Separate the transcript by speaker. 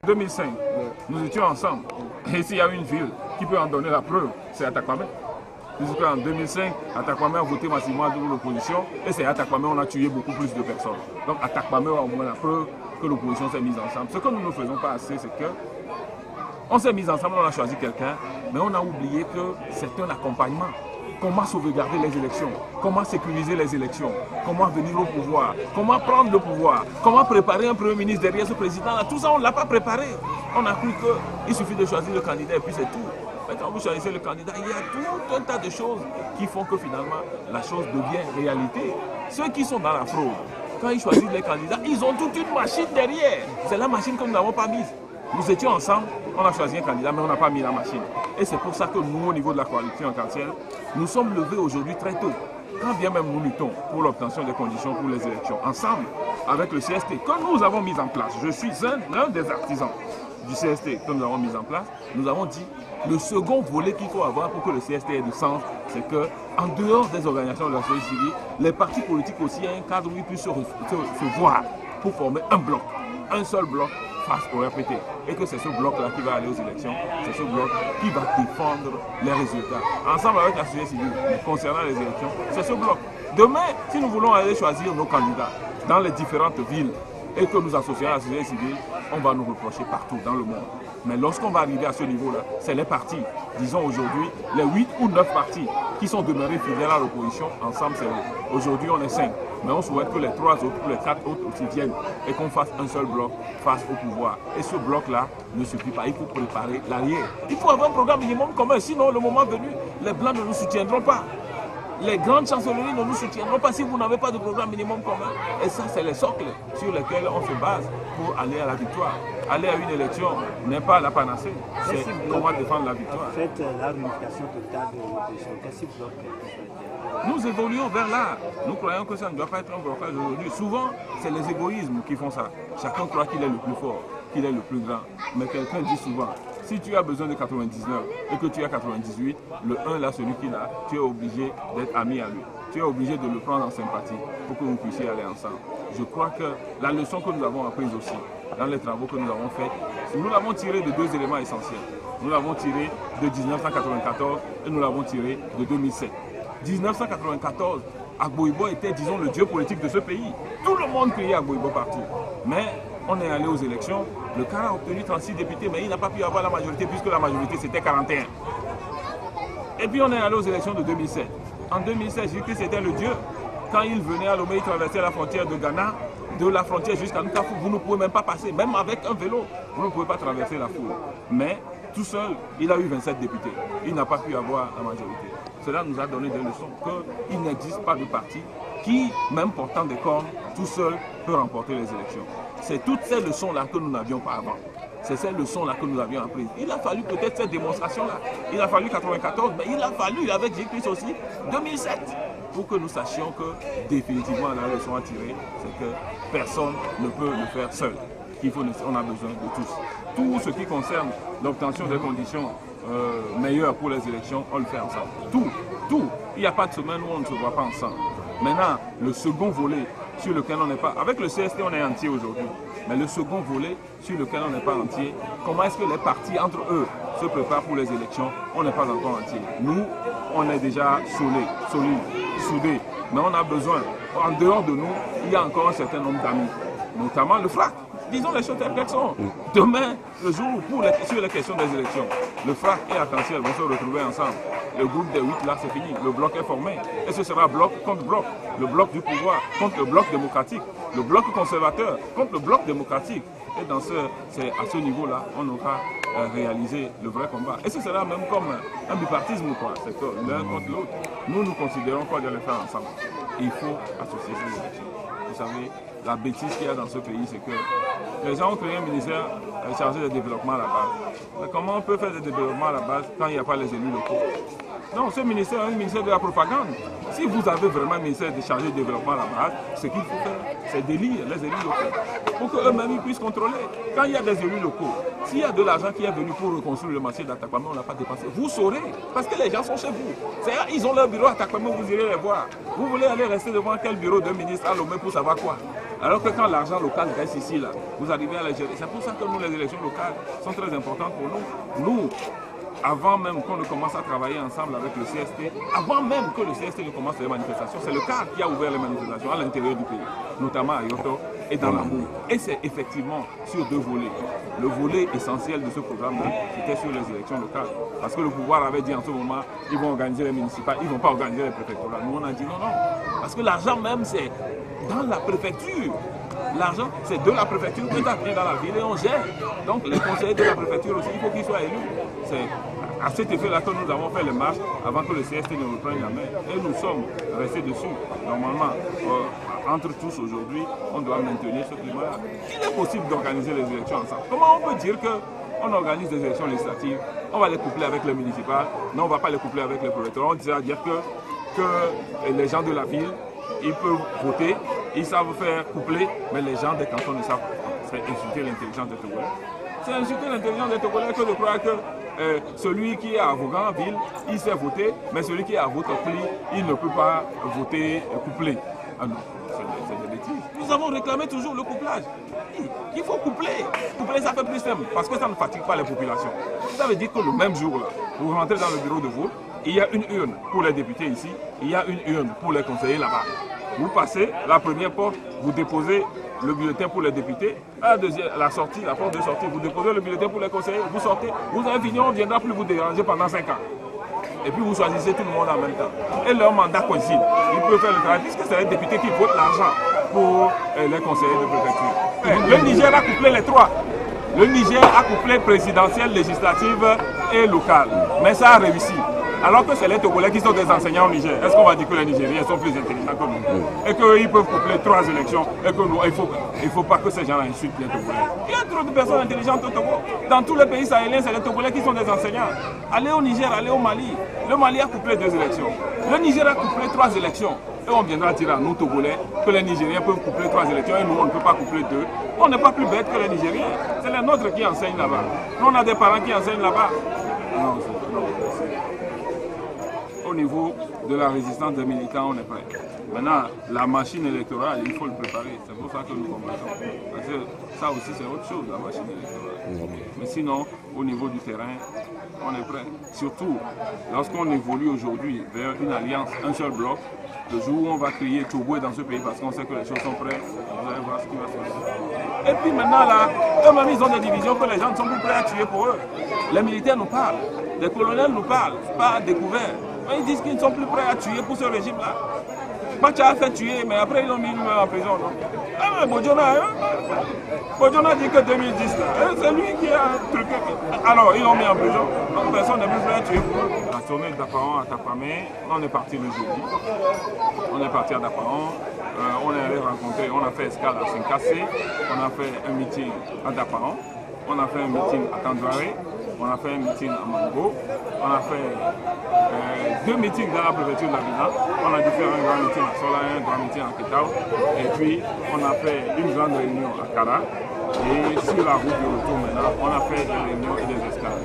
Speaker 1: En 2005, nous étions ensemble. Et s'il y a une ville qui peut en donner la preuve, c'est Atakwame. Puisqu'en 2005, Atakwame a voté massivement pour l'opposition et c'est Atakwame on a tué beaucoup plus de personnes. Donc Atakwame a au moins la preuve que l'opposition s'est mise ensemble. Ce que nous ne faisons pas assez, c'est que on s'est mis ensemble, on a choisi quelqu'un, mais on a oublié que c'est un accompagnement. Comment sauvegarder les élections, comment sécuriser les élections, comment venir au pouvoir, comment prendre le pouvoir, comment préparer un premier ministre derrière ce président-là. Tout ça, on ne l'a pas préparé. On a cru qu'il suffit de choisir le candidat et puis c'est tout. Mais quand vous choisissez le candidat, il y a tout un tas de choses qui font que finalement, la chose devient réalité. Ceux qui sont dans la fraude, quand ils choisissent les candidats, ils ont toute une machine derrière. C'est la machine que nous n'avons pas mise. Nous étions ensemble, on a choisi un candidat, mais on n'a pas mis la machine. Et c'est pour ça que nous, au niveau de la coalition entière, nous sommes levés aujourd'hui très tôt. Quand bien même nous luttons pour l'obtention des conditions pour les élections, ensemble, avec le CST, que nous avons mis en place. Je suis l'un des artisans du CST que nous avons mis en place. Nous avons dit, le second volet qu'il faut avoir pour que le CST ait du sens, c'est que, en dehors des organisations de la société civile, les partis politiques aussi aient un cadre où ils puissent se voir pour former un bloc, un seul bloc, face au RPT. Et que c'est ce bloc-là qui va aller aux élections, c'est ce bloc qui va défendre les résultats. Ensemble avec la société civile, concernant les élections, c'est ce bloc. Demain, si nous voulons aller choisir nos candidats dans les différentes villes et que nous associons à la société civile, on va nous reprocher partout dans le monde. Mais lorsqu'on va arriver à ce niveau-là, c'est les partis, disons aujourd'hui, les 8 ou 9 partis qui sont demeurés fidèles à l'opposition, ensemble c'est eux. Aujourd'hui on est 5, mais on souhaite que les 3 autres ou les 4 autres aussi viennent et qu'on fasse un seul bloc face au pouvoir. Et ce bloc-là ne suffit pas, il faut préparer l'arrière. Il faut avoir un programme minimum commun, sinon le moment venu, les Blancs ne nous soutiendront pas. Les grandes chancelleries ne nous soutiendront pas si vous n'avez pas de programme minimum commun. Et ça, c'est les socles sur lesquels on se base pour aller à la victoire. Aller à une élection n'est pas la panacée, c'est comment défendre la victoire.
Speaker 2: Faites la réunification totale de l'opposition. Qu'est-ce que bloc?
Speaker 1: Nous évoluons vers là. Nous croyons que ça ne doit pas être un blocage aujourd'hui. Souvent, c'est les égoïsmes qui font ça. Chacun croit qu'il est le plus fort, qu'il est le plus grand. Mais quelqu'un dit souvent, si tu as besoin de 99 et que tu as 98, le 1 là, celui qui l'a, tu es obligé d'être ami à lui. Tu es obligé de le prendre en sympathie pour que vous puissiez aller ensemble. Je crois que la leçon que nous avons apprise aussi, dans les travaux que nous avons faits, nous l'avons tiré de 2 éléments essentiels. Nous l'avons tiré de 1994 et nous l'avons tiré de 2007. 1994, Agbo-Ibo était, disons, le dieu politique de ce pays. Tout le monde criait Agbo-Ibo partout. Mais on est allé aux élections, le CAR a obtenu 36 députés, mais il n'a pas pu avoir la majorité puisque la majorité c'était 41. Et puis on est allé aux élections de 2007. En 2007, j'ai dit que c'était le dieu. Quand il venait à Lomé, il traversait la frontière de Ghana, de la frontière jusqu'à Nkafu, vous ne pouvez même pas passer, même avec un vélo, vous ne pouvez pas traverser la foule. Mais tout seul, il a eu 27 députés. Il n'a pas pu avoir la majorité. Cela nous a donné des leçons qu'il n'existe pas de parti qui, même portant des cornes, tout seul peut remporter les élections. C'est toutes ces leçons-là que nous n'avions pas avant. C'est ces leçons-là que nous avions apprises. Il a fallu peut-être cette démonstration-là. Il a fallu 94, mais il a fallu, avec J-Chris aussi, 2007. Pour que nous sachions que définitivement la leçon à tirer, c'est que personne ne peut le faire seul. On a besoin de tous. Tout ce qui concerne l'obtention des conditions meilleures pour les élections, on le fait ensemble. Tout. Il n'y a pas de semaine où on ne se voit pas ensemble. Maintenant, le second volet sur lequel on n'est pas... Avec le CST, on est entier aujourd'hui. Mais le second volet sur lequel on n'est pas entier, comment est-ce que les partis entre eux se préparent pour les élections? On n'est pas encore entier. Nous, on est déjà solides, soudés. Mais on a besoin, en dehors de nous, il y a encore un certain nombre d'amis. Notamment le FRAC. Disons les choses telles qu'elles sont. Demain, le jour où, sur les questions des élections, le FRAC et Arc-en-Ciel vont se retrouver ensemble. Le groupe des 8 là, c'est fini. Le bloc est formé. Et ce sera bloc contre bloc. Le bloc du pouvoir contre le bloc démocratique. Le bloc conservateur contre le bloc démocratique. Et c'est à ce niveau-là, on aura réalisé le vrai combat. Et ce sera même comme un bipartisme, quoi. C'est l'un contre l'autre. Nous considérons qu'on doit le faire ensemble. Il faut associer ces élections. Vous savez, la bêtise qu'il y a dans ce pays, c'est que les gens ont créé un ministère chargé de développement à la base. Mais comment on peut faire des développements à la base quand il n'y a pas les élus locaux? Non, ce ministère est un ministère de la propagande. Si vous avez vraiment un ministère chargé de développement à la base, ce qu'il faut faire, c'est d'élire les élus locaux pour qu'eux-mêmes puissent contrôler. Quand il y a des élus locaux, s'il y a de l'argent qui est venu pour reconstruire le marché d'Atakwame, on ne l'a pas dépensé. Vous saurez, parce que les gens sont chez vous. Ils ont leur bureau à Atakwame, vous irez les voir. Vous voulez aller rester devant quel bureau d'un ministre à Lomé pour savoir quoi? Alors que quand l'argent local reste ici, là, vous arrivez à la gérer. C'est pour ça que nous, les élections locales sont très importantes pour nous. Nous, avant même qu'on ne commence à travailler ensemble avec le CST, avant même que le CST ne commence les manifestations, c'est le cadre qui a ouvert les manifestations à l'intérieur du pays, notamment à Yoto et dans la boue. Et c'est effectivement sur deux volets. Le volet essentiel de ce programme-là, c'était sur les élections locales. Parce que le pouvoir avait dit en ce moment, ils vont organiser les municipales, ils ne vont pas organiser les préfectorales. Nous, on a dit non, non. Parce que l'argent même, c'est dans la préfecture. L'argent, c'est de la préfecture que ça vient dans la ville et on gère. Donc les conseillers de la préfecture aussi, il faut qu'ils soient élus. C'est à cet effet-là que nous avons fait les marches avant que le CST ne reprenne la main. Et nous sommes restés dessus. Normalement, entre tous aujourd'hui, on doit maintenir ce climat-là. Il est possible d'organiser les élections ensemble. Comment on peut dire qu'on organise des élections législatives, on va les coupler avec les municipales, non, on ne va pas les coupler avec les préfectorales. On dirait à dire que les gens de la ville, ils peuvent voter, ils savent faire coupler, mais les gens des cantons ne savent pas. C'est insulter l'intelligence des Togolais. C'est insulter l'intelligence des Togolais que de croire que celui qui est avocat en ville, il sait voter, mais celui qui est avocat il ne peut pas voter couplé. Ah non, c'est des bêtises. Nous avons réclamé toujours le couplage. Il faut coupler. Coupler, ça fait plus simple, parce que ça ne fatigue pas les populations. Ça veut dire que le même jour, là, vous rentrez dans le bureau de vote, il y a une urne pour les députés ici, il y a une urne pour les conseillers là-bas. Vous passez la première porte, vous déposez le bulletin pour les députés. À la sortie, la porte de sortie, vous déposez le bulletin pour les conseillers, vous sortez, vous avez fini, on ne viendra plus vous déranger pendant 5 ans. Et puis vous choisissez tout le monde en même temps. Et leur mandat coïncide. Ils peuvent faire le travail, puisque c'est les députés qui votent l'argent pour les conseillers de préfecture. Le Niger a couplé les trois. Le Niger a couplé présidentielle, législative et locale. Mais ça a réussi. Alors que c'est les Togolais qui sont des enseignants au Niger. Est-ce qu'on va dire que les Nigériens sont plus intelligents que nous? Et qu'ils peuvent coupler 3 élections et que nous, il ne faut pas que ces gens-là insultent les Togolais. Il y a trop de personnes intelligentes au Togo. Dans tous les pays sahéliens, c'est les Togolais qui sont des enseignants. Allez au Niger, allez au Mali. Le Mali a couplé 2 élections. Le Niger a couplé 3 élections. Et on viendra dire à nous, Togolais, que les Nigériens peuvent coupler 3 élections et nous, on ne peut pas coupler 2. On n'est pas plus bêtes que les Nigériens. C'est les nôtres qui enseignent là-bas. Nous, on a des parents qui enseignent là-bas. Non, au niveau de la résistance des militants, on est prêt. Maintenant, la machine électorale, il faut le préparer. C'est pour ça que nous combattons. Parce que ça aussi, c'est autre chose, la machine électorale. Mais sinon, au niveau du terrain, on est prêt. Surtout, lorsqu'on évolue aujourd'hui vers une alliance, un seul bloc, le jour où on va crier Tchouboé dans ce pays parce qu'on sait que les choses sont prêtes, vous allez voir ce qui va se passer. Et puis maintenant, là, eux-mêmes, ils ont des divisions que les gens ne sont plus prêts à tuer pour eux. Les militaires nous parlent, les colonels nous parlent, c'est pas découvert. Ils disent qu'ils ne sont plus prêts à tuer pour ce régime-là. Bacha a fait tuer, mais après ils l'ont mis lui-même en prison. Ah mais Bodjona, Bodjona dit que 2010, c'est lui qui a truqué. Alors ils l'ont mis en prison, donc personne n'est plus prêt à tuer. On a tourné d'Apaon à Tapamé, on est parti le jeudi. On est parti à Dapaon, on est allé rencontrer, on a fait escale à Sinkassé, on a fait un meeting à Dapaon, on a fait un meeting à Tandouaré. On a fait un meeting à Mango, on a fait 2 meetings dans la préfecture de la Villa, on a dû faire un grand meeting à Sola, un grand meeting à Ketao, et puis on a fait une grande réunion à Kara, et sur la route de retour maintenant, on a fait des réunions et des escales.